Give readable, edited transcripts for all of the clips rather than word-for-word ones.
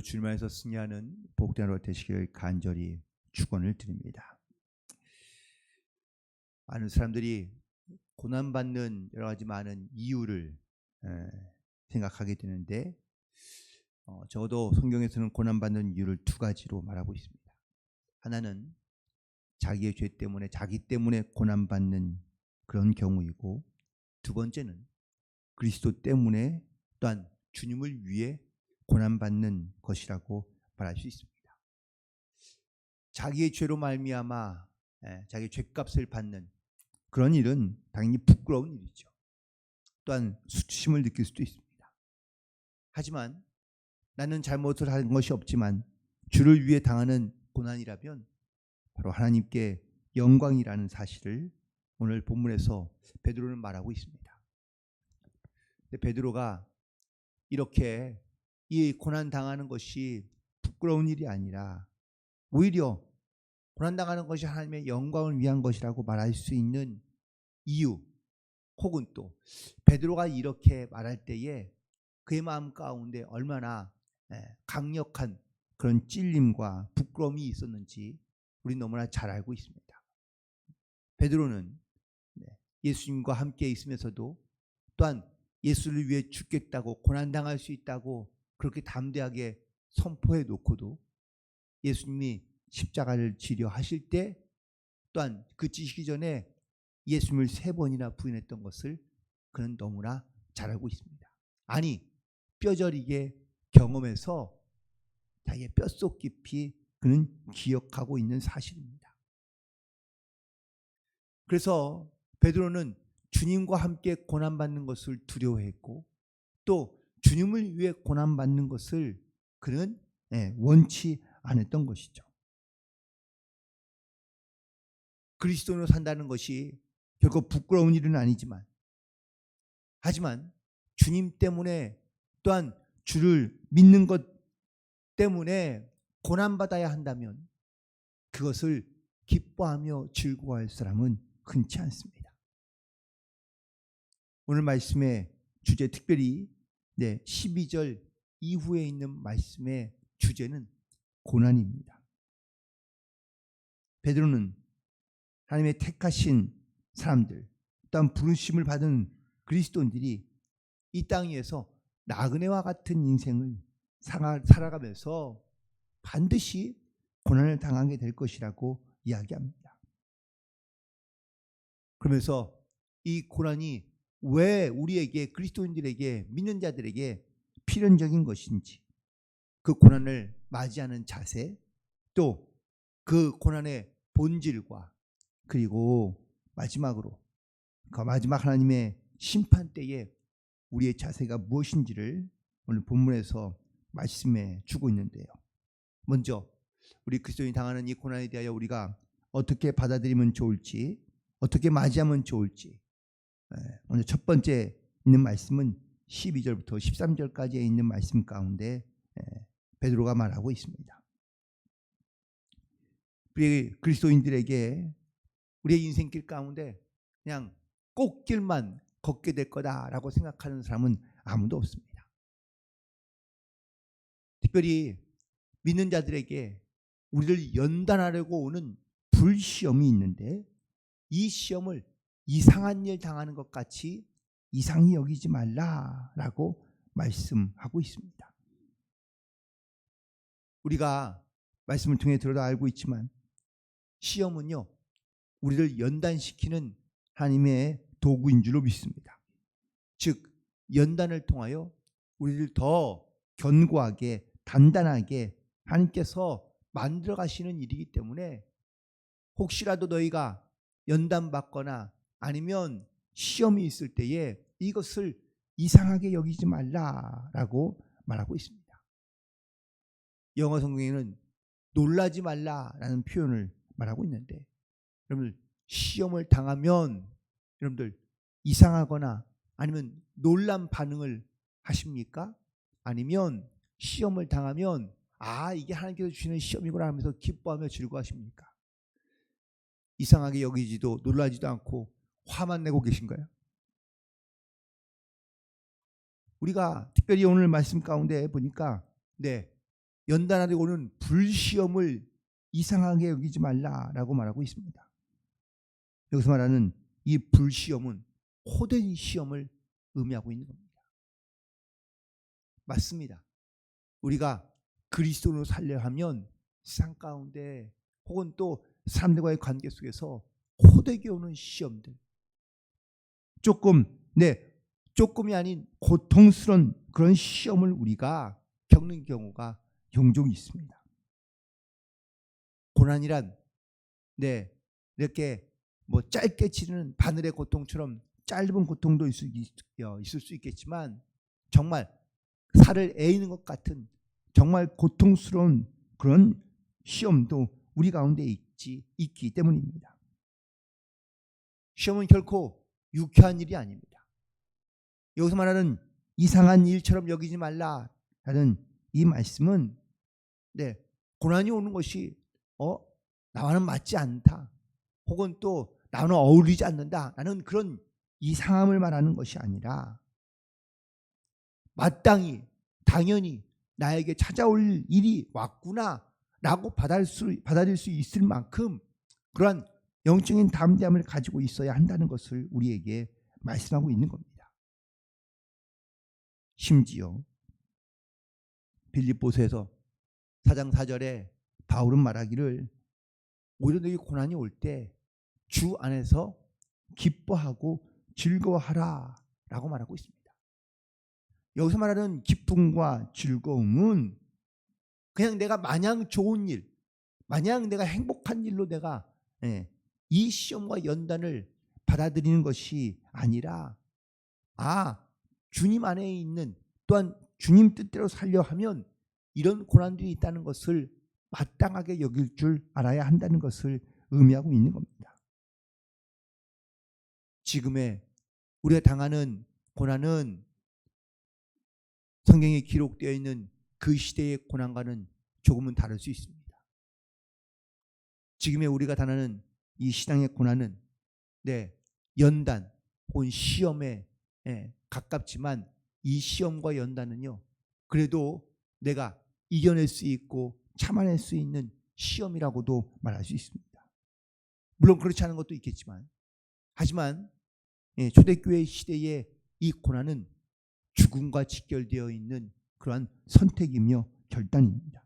주님 안에서 승리하는 복된 하루 되시길 간절히 축원을 드립니다. 많은 사람들이 고난받는 여러 가지 많은 이유를 생각하게 되는데 적어도 성경에서는 고난받는 이유를 두 가지로 말하고 있습니다. 하나는 자기의 죄 때문에 자기 때문에 고난받는 그런 경우이고, 두 번째는 그리스도 때문에 또한 주님을 위해 고난받는 것이라고 말할 수 있습니다. 자기의 죄로 말미암아 자기 죄값을 받는 그런 일은 당연히 부끄러운 일이죠. 또한 수치심을 느낄 수도 있습니다. 하지만 나는 잘못을 한 것이 없지만 주를 위해 당하는 고난이라면 바로 하나님께 영광이라는 사실을 오늘 본문에서 베드로는 말하고 있습니다. 베드로가 이렇게 이 고난 당하는 것이 부끄러운 일이 아니라 오히려 고난당하는 것이 하나님의 영광을 위한 것이라고 말할 수 있는 이유, 혹은 또 베드로가 이렇게 말할 때에 그의 마음 가운데 얼마나 강력한 그런 찔림과 부끄러움이 있었는지 우리는 너무나 잘 알고 있습니다. 베드로는 예수님과 함께 있으면서도 또한 예수를 위해 죽겠다고, 고난당할 수 있다고 그렇게 담대하게 선포해 놓고도 예수님이 십자가를 지려 하실 때 또한 그 지시기 전에 예수님을 3번이나 부인했던 것을 그는 너무나 잘 알고 있습니다. 아니, 뼈저리게 경험해서 자기의 뼛속 깊이 그는 기억하고 있는 사실입니다. 그래서 베드로는 주님과 함께 고난받는 것을 두려워했고, 또 주님을 위해 고난받는 것을 그는 원치 않았던 것이죠. 그리스도인으로 산다는 것이 결코 부끄러운 일은 아니지만, 하지만 주님 때문에 또한 주를 믿는 것 때문에 고난받아야 한다면 그것을 기뻐하며 즐거워할 사람은 흔치 않습니다. 오늘 말씀의 주제, 특별히 12절 이후에 있는 말씀의 주제는 고난입니다. 베드로는 하나님의 택하신 사람들, 또한 부르심을 받은 그리스도인들이 이 땅 위에서 나그네와 같은 인생을 살아가면서 반드시 고난을 당하게 될 것이라고 이야기합니다. 그러면서 이 고난이 왜 우리에게, 그리스도인들에게, 믿는 자들에게 필연적인 것인지, 그 고난을 맞이하는 자세, 또 그 고난의 본질과, 그리고 마지막으로 그 마지막 하나님의 심판 때에 우리의 자세가 무엇인지를 오늘 본문에서 말씀해 주고 있는데요. 먼저 우리 그리스도인이 당하는 이 고난에 대하여 우리가 어떻게 받아들이면 좋을지, 어떻게 맞이하면 좋을지, 먼저 첫 번째 있는 말씀은 12절부터 13절까지에 있는 말씀 가운데 베드로가 말하고 있습니다. 우리 그리스도인들에게 우리의 인생길 가운데 그냥 꽃길만 걷게 될 거다라고 생각하는 사람은 아무도 없습니다. 특별히 믿는 자들에게 우리를 연단하려고 오는 불시험이 있는데, 이 시험을 이상한 일 당하는 것 같이 이상히 여기지 말라라고 말씀하고 있습니다. 우리가 말씀을 통해 들어도 알고 있지만 시험은요, 우리를 연단시키는 하나님의 도구인 줄로 믿습니다. 즉, 연단을 통하여 우리를 더 견고하게, 단단하게 하나님께서 만들어 가시는 일이기 때문에, 혹시라도 너희가 연단받거나 아니면 시험이 있을 때에 이것을 이상하게 여기지 말라라고 말하고 있습니다. 영어 성경에는 놀라지 말라라는 표현을 말하고 있는데, 여러분들 시험을 당하면 여러분들 이상하거나 아니면 놀란 반응을 하십니까? 아니면 시험을 당하면 이게 하나님께서 주시는 시험이구나 하면서 기뻐하며 즐거워하십니까? 이상하게 여기지도 놀라지도 않고 화만 내고 계신가요? 우리가 특별히 오늘 말씀 가운데 보니까 연단하게 오는 불시험을 이상하게 여기지 말라라고 말하고 있습니다. 여기서 말하는 이 불시험은 호된 시험을 의미하고 있는 겁니다. 맞습니다. 우리가 그리스도로 살려 하면 세상 가운데 혹은 또 사람들과의 관계 속에서 호되게 오는 시험들, 조금이 아닌 고통스러운 그런 시험을 우리가 겪는 경우가 종종 있습니다. 고난이란 이렇게 짧게 치르는 바늘의 고통처럼 짧은 고통도 있을 수 있겠지만 정말 살을 에이는 것 같은 정말 고통스러운 그런 시험도 우리 가운데 있기 때문입니다. 시험은 결코 유쾌한 일이 아닙니다. 여기서 말하는 이상한 일처럼 여기지 말라라는 이 말씀은 고난이 오는 것이 나와는 맞지 않다, 혹은 또 나와는 어울리지 않는다 라는 그런 이상함을 말하는 것이 아니라 마땅히 당연히 나에게 찾아올 일이 왔구나 라고 받아들일 수 있을 만큼 그러한 영적인 담대함을 가지고 있어야 한다는 것을 우리에게 말씀하고 있는 겁니다. 심지어 빌립보서에서 4장 4절에 바울은 말하기를 오히려 너희 고난이 올 때 주 안에서 기뻐하고 즐거워하라 라고 말하고 있습니다. 여기서 말하는 기쁨과 즐거움은 그냥 내가 마냥 좋은 일, 마냥 내가 행복한 일로 내가 이 시험과 연단을 받아들이는 것이 아니라 주님 안에 있는, 또한 주님 뜻대로 살려 하면 이런 고난들이 있다는 것을 마땅하게 여길 줄 알아야 한다는 것을 의미하고 있는 겁니다. 지금의 우리가 당하는 고난은 성경에 기록되어 있는 그 시대의 고난과는 조금은 다를 수 있습니다. 지금의 우리가 당하는 이 신앙의 고난은 연단 혹은 시험에 가깝지만 이 시험과 연단은요, 그래도 내가 이겨낼 수 있고 참아낼 수 있는 시험이라고도 말할 수 있습니다. 물론 그렇지 않은 것도 있겠지만, 하지만 초대교회 시대의 이 고난은 죽음과 직결되어 있는 그러한 선택이며 결단입니다.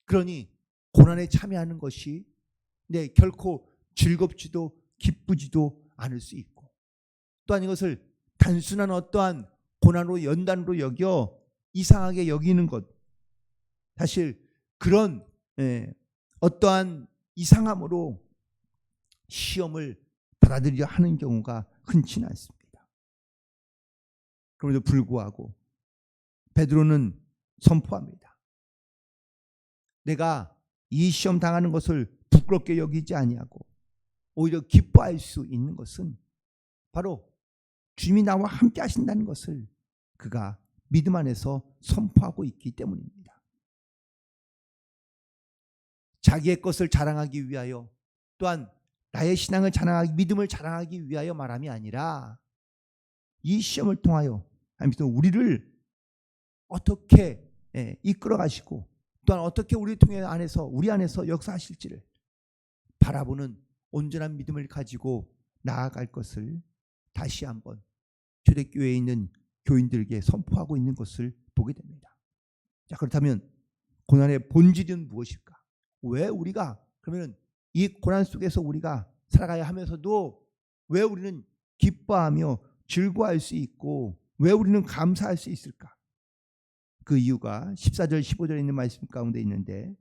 그러니 고난에 참여하는 것이 결코 즐겁지도 기쁘지도 않을 수 있고, 또한 이것을 단순한 어떠한 고난으로 연단으로 여겨 이상하게 여기는 것, 사실 그런 어떠한 이상함으로 시험을 받아들이려 하는 경우가 흔치는 않습니다. 그럼에도 불구하고 베드로는 선포합니다. 내가 이 시험 당하는 것을 부끄럽게 여기지 아니하고 오히려 기뻐할 수 있는 것은 바로 주님이 나와 함께 하신다는 것을 그가 믿음 안에서 선포하고 있기 때문입니다. 자기의 것을 자랑하기 위하여, 또한 나의 신앙을 자랑하기, 믿음을 자랑하기 위하여 말함이 아니라 이 시험을 통하여 하나님께서 우리를 어떻게 이끌어 가시고, 또한 어떻게 우리 안에서 역사하실지를 바라보는 온전한 믿음을 가지고 나아갈 것을 다시 한번 초대교회에 있는 교인들에게 선포하고 있는 것을 보게 됩니다. 자, 그렇다면 고난의 본질은 무엇일까? 왜 우리가 그러면 이 고난 속에서 우리가 살아가야 하면서도 왜 우리는 기뻐하며 즐거워할 수 있고 왜 우리는 감사할 수 있을까? 그 이유가 14절 15절에 있는 말씀 가운데 있는데,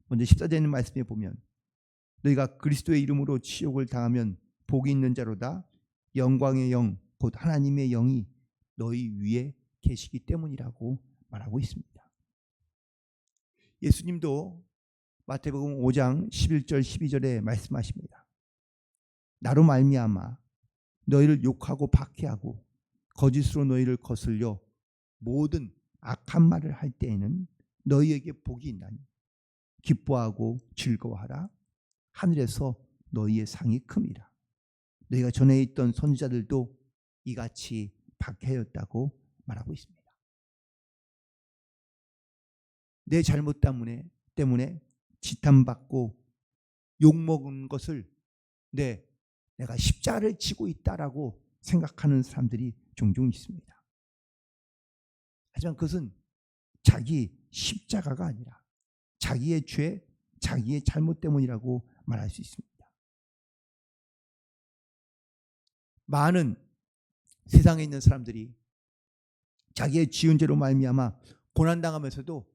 먼저 14절에 있는 말씀에 보면 너희가 그리스도의 이름으로 치욕을 당하면 복이 있는 자로다. 영광의 영 곧 하나님의 영이 너희 위에 계시기 때문이라고 말하고 있습니다. 예수님도 마태복음 5장 11절 12절에 말씀하십니다. 나로 말미암아 너희를 욕하고 박해하고 거짓으로 너희를 거슬려 모든 악한 말을 할 때에는 너희에게 복이 있나니 기뻐하고 즐거워하라. 하늘에서 너희의 상이 큼이라. 너희가 전에 있던 선지자들도 이같이 박해였다고 말하고 있습니다. 내 잘못 때문에 지탄받고 욕먹은 것을 내가 십자가를 지고 있다라고 생각하는 사람들이 종종 있습니다. 하지만 그것은 자기 십자가가 아니라 자기의 죄, 자기의 잘못 때문이라고 말할 수 있습니다. 많은 세상에 있는 사람들이 자기의 지은 죄로 말미암아 고난당하면서도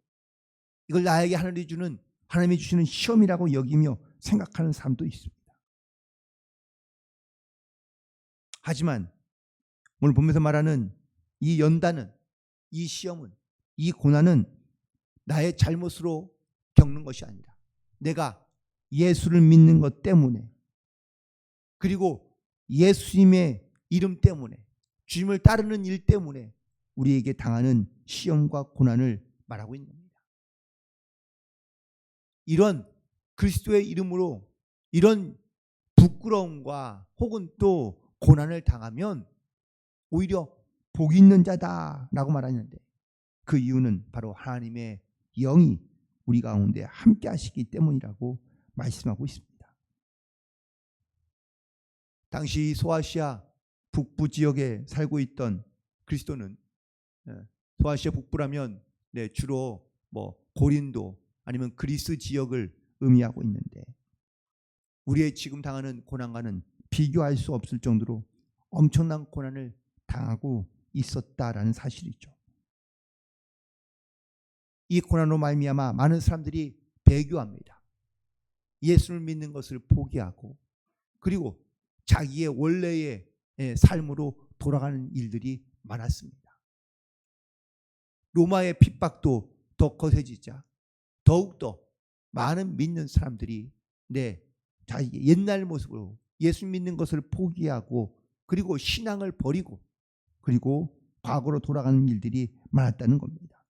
이걸 나에게 하나님이 주시는 시험이라고 여기며 생각하는 사람도 있습니다. 하지만 오늘 보면서 말하는 이 연단은, 이 시험은, 이 고난은 나의 잘못으로 겪는 것이 아니라 내가 예수를 믿는 것 때문에, 그리고 예수님의 이름 때문에, 주님을 따르는 일 때문에 우리에게 당하는 시험과 고난을 말하고 있는 겁니다. 이런 그리스도의 이름으로 이런 부끄러움과 혹은 또 고난을 당하면 오히려 복이 있는 자다라고 말하는데, 그 이유는 바로 하나님의 영이 우리 가운데 함께 하시기 때문이라고 말씀하고 있습니다. 당시 소아시아 북부 지역에 살고 있던 그리스도는, 소아시아 북부라면 주로 고린도 아니면 그리스 지역을 의미하고 있는데, 우리의 지금 당하는 고난과는 비교할 수 없을 정도로 엄청난 고난을 당하고 있었다라는 사실이죠. 이 고난으로 말미암아 많은 사람들이 배교합니다. 예수를 믿는 것을 포기하고, 그리고 자기의 원래의 삶으로 돌아가는 일들이 많았습니다. 로마의 핍박도 더 거세지자 더욱더 많은 믿는 사람들이 자기 옛날 모습으로 예수 믿는 것을 포기하고, 그리고 신앙을 버리고, 그리고 과거로 돌아가는 일들이 많았다는 겁니다.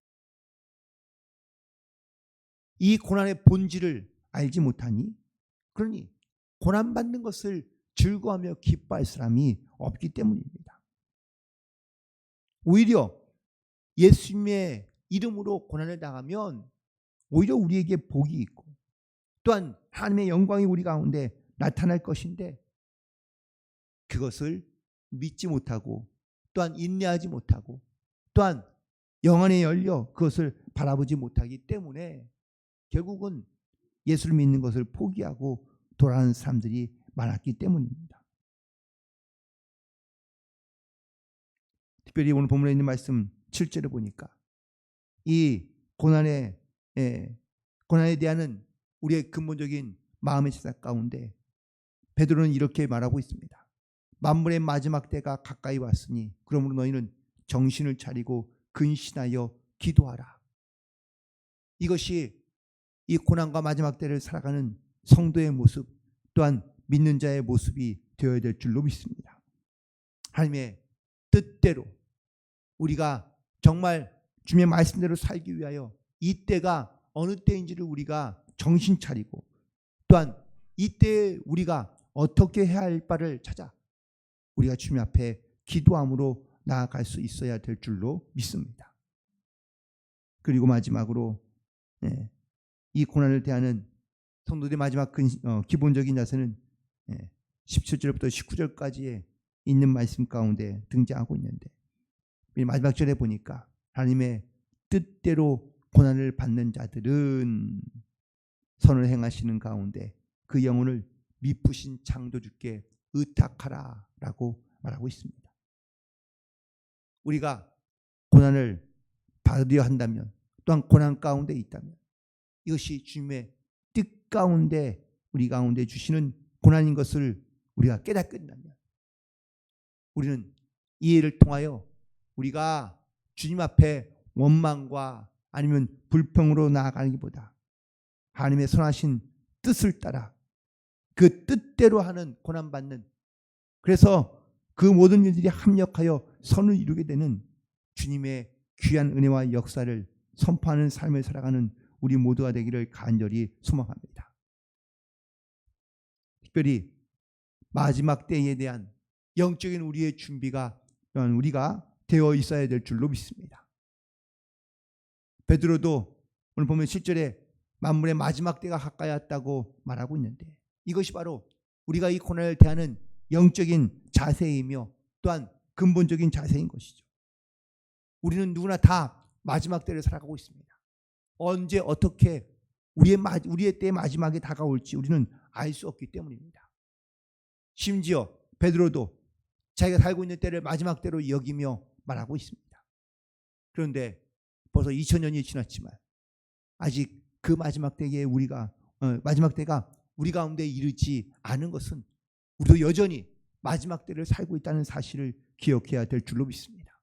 이 고난의 본질을 알지 못하니, 그러니 고난받는 것을 즐거워하며 기뻐할 사람이 없기 때문입니다. 오히려 예수님의 이름으로 고난을 당하면 오히려 우리에게 복이 있고, 또한 하나님의 영광이 우리 가운데 나타날 것인데, 그것을 믿지 못하고, 또한 인내하지 못하고, 또한 영 안에 열려 그것을 바라보지 못하기 때문에 결국은 예수를 믿는 것을 포기하고 돌아가는 사람들이 많았기 때문입니다. 특별히 오늘 본문에 있는 말씀 7절을 보니까 이 고난에 대한 우리의 근본적인 마음의 생각 가운데 베드로는 이렇게 말하고 있습니다. 만물의 마지막 때가 가까이 왔으니 그러므로 너희는 정신을 차리고 근신하여 기도하라. 이것이 이 고난과 마지막 때를 살아가는 성도의 모습, 또한 믿는 자의 모습이 되어야 될 줄로 믿습니다. 하나님의 뜻대로 우리가 정말 주님의 말씀대로 살기 위하여 이 때가 어느 때인지를 우리가 정신 차리고, 또한 이때에 우리가 어떻게 해야 할 바를 찾아 우리가 주님 앞에 기도함으로 나아갈 수 있어야 될 줄로 믿습니다. 그리고 마지막으로 이 고난을 대하는 성도들의 마지막 기본적인 자세는 17절부터 19절까지의 있는 말씀 가운데 등장하고 있는데, 마지막 절에 보니까 하나님의 뜻대로 고난을 받는 자들은 선을 행하시는 가운데 그 영혼을 미쁘신 창조주께 의탁하라라고 말하고 있습니다. 우리가 고난을 받으려 한다면, 또한 고난 가운데 있다면, 이것이 주님의 뜻 가운데 우리 가운데 주시는 고난인 것을 우리가 깨닫는다면, 우리는 이 일을 통하여 우리가 주님 앞에 원망과 아니면 불평으로 나아가기보다 하나님의 선하신 뜻을 따라 그 뜻대로 하는 고난받는, 그래서 그 모든 일들이 합력하여 선을 이루게 되는 주님의 귀한 은혜와 역사를 선포하는 삶을 살아가는 우리 모두가 되기를 간절히 소망합니다. 특별히 마지막 때에 대한 영적인 우리의 준비가 우리가 되어 있어야 될 줄로 믿습니다. 베드로도 오늘 보면 7절에 만물의 마지막 때가 가까이 왔다고 말하고 있는데, 이것이 바로 우리가 이 고난을 대하는 영적인 자세이며 또한 근본적인 자세인 것이죠. 우리는 누구나 다 마지막 때를 살아가고 있습니다. 언제 어떻게 우리의 때의 마지막이 다가올지 우리는 알 수 없기 때문입니다. 심지어 베드로도 자기가 살고 있는 때를 마지막 때로 여기며 말하고 있습니다. 그런데 벌써 2000년이 지났지만 아직 그 마지막 때에 마지막 때가 우리 가운데 이르지 않은 것은 우리도 여전히 마지막 때를 살고 있다는 사실을 기억해야 될 줄로 믿습니다.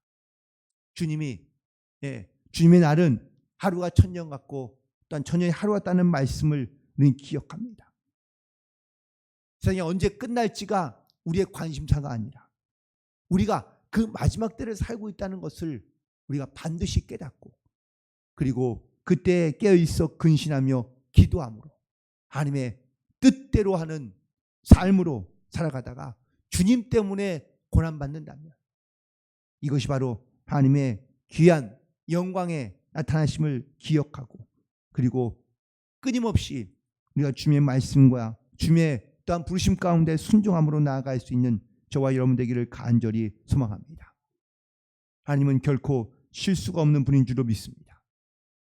주님의 날은 하루가 천년 같고 또한 천년이 하루 같다는 말씀을 우리는 기억합니다. 세상이 언제 끝날지가 우리의 관심사가 아니라 우리가 그 마지막 때를 살고 있다는 것을 우리가 반드시 깨닫고, 그리고 그때 깨어있어 근신하며 기도함으로 하나님의 뜻대로 하는 삶으로 살아가다가 주님 때문에 고난받는다면 이것이 바로 하나님의 귀한 영광의 나타나심을 기억하고, 그리고 끊임없이 우리가 주님의 말씀과 주님의 또한 부르심 가운데 순종함으로 나아갈 수 있는 저와 여러분 되기를 간절히 소망합니다. 하나님은 결코 실수가 없는 분인 줄로 믿습니다.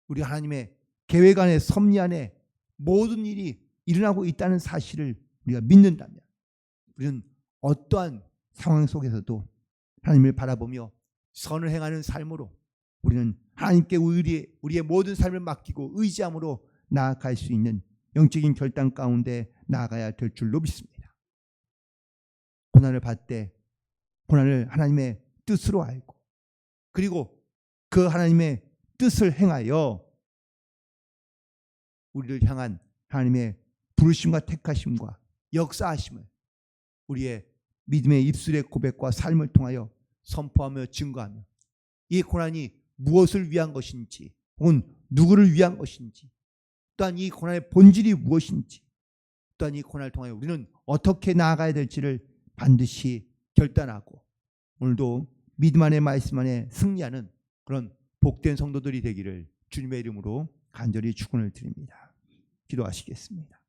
우리 하나님의 계획 안에 섭리 안에 모든 일이 일어나고 있다는 사실을 우리가 믿는다면 우리는 어떠한 상황 속에서도 하나님을 바라보며 선을 행하는 삶으로 우리는 하나님께 우리의 모든 삶을 맡기고 의지함으로 나아갈 수 있는 영적인 결단 가운데 나아가야 될 줄로 믿습니다. 고난을 받되 고난을 하나님의 뜻으로 알고, 그리고 그 하나님의 뜻을 행하여 우리를 향한 하나님의 부르심과 택하심과 역사하심을 우리의 믿음의 입술의 고백과 삶을 통하여 선포하며 증거하며 이 고난이 무엇을 위한 것인지 혹은 누구를 위한 것인지, 또한 이 고난의 본질이 무엇인지, 또한 이 고난을 통하여 우리는 어떻게 나아가야 될지를 반드시 결단하고 오늘도 믿음 안의 말씀 안에 승리하는 그런 복된 성도들이 되기를 주님의 이름으로 간절히 축원을 드립니다. 기도하시겠습니다.